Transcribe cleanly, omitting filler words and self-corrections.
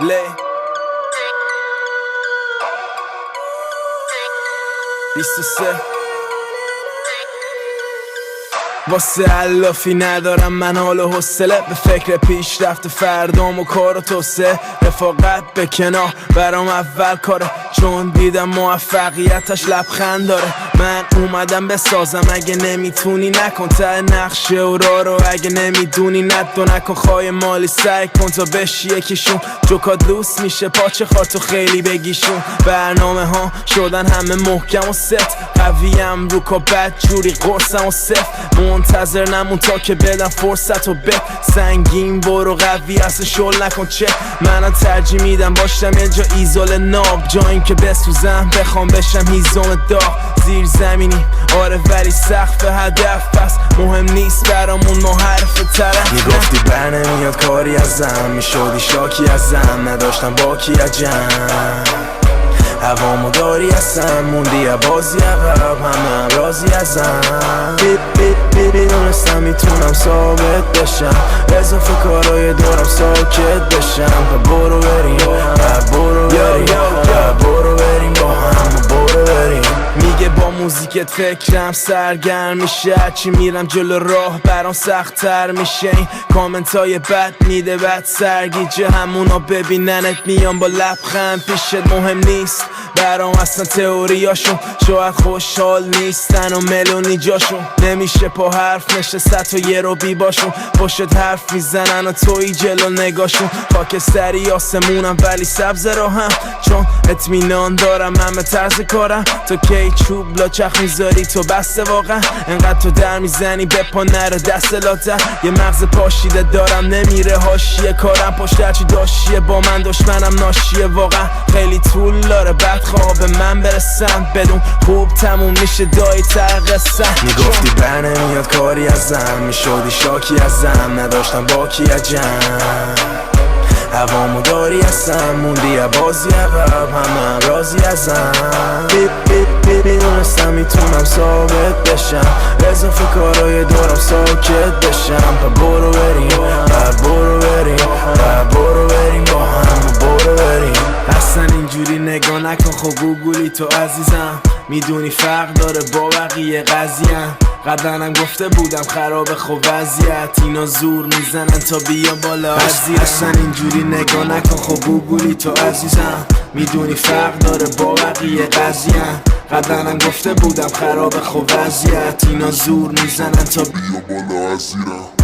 لی 23 واسه علافی ندارم من حال و حوصله، به فکر پیشرفت فردام و کار و توسعه. رفاقت به کنار برام اول کاره، چون دیدم موفقیتش لبخند داره. من اومدم بسازم، اگه نمیتونی نکن ته نقشه و رو اگه نمیدونی ندو نکن خواهی مالی سعی کن تا بشی یکیشون. جوکات لوس میشه پاچه خارتو خیلی بگیشون. برنامه ها شدن همه محکم و ست، قویم رو کا بد جوری قرصم و صف. منتظر نمون تا که بدم فرصت و به سنگین برو قوی اصلا شل نکن چه. منم ترجیح میدم باشم یه جا ایزول ناب، جا این که بسوزم بخوام بشم هیزم داغ. زیر زمینی آره ولی سقف هدف پس مهم نیست برامون ما حرف طرف. میگفتی بر نمیاد کاری ازم، میشدی شاکی ازم، نداشتم باکی از جمع. هوامو داری ازم، موندی بازی عقب، همه راضی ازم. میدونستم میتونم ثابت بشم، اضافه کارای دورم ساکت بشم. برو بریم برو بریم با هم برو بریم. میگه با موزیکت فکرم سرگرم میشه، هرچی میرم جلو راه برام سخت‌تر میشه. این کامنتای بد میده بد سرگیجه، همونا ببیننت میان با لبخند پیشت. مهم نیست برام اصلا تئوریاشون، شاید خوشحال نیستن و ملونی جاشون. نمیشه پا حرف نشسته تو یه رو بی باشون، پشت حرف میزنن و توی جلو نگاشون. خاکستری آسمونم ولی سبز راهم، چون اطمینان دارم همه طرز کارم. تو کی چوب لاچخ میذاری تو بسته واقعا، انقدر تو در میزنی به پا نره دست لاتر. یه مغز پاشیده دارم نمیره حاشیه کارم، پشت هرچی داشیه با من دشمنم ناشیه واقعا. خیلی طول داره بعد خواب من برسم، بدون خوب تموم میشه دایی ترقصم. میگفتی بر نمیاد کاری ازم، میشدی شاکی ازم، نداشتم باکی از جمع. هوامو داری ازم، موندی بازی عقب، همه راضی ازم. میدونستم میتونم ثابت بشم، اضافه کارای دورم ساکت بشم. برو بریم برو بریم با هم برو بریم. اصلا اینجوری نگاه نکن خب گوگلی تو عزیزم، میدونی فرق داره با بقیه قضیه‌ام. قدرنم گفته بودم خراب خب وضعیت، اینا زور میزنن تا بیان بالا از زیر. اصلا اینجوری نگاه نکن خب گوگلی تو عزیزم، میدونی فرق داره با بقیه قضیه‌ام. قدرنم گفته بودم خراب خب وضعیت، اینا زور میزنن تا بیان بالا از زیرم.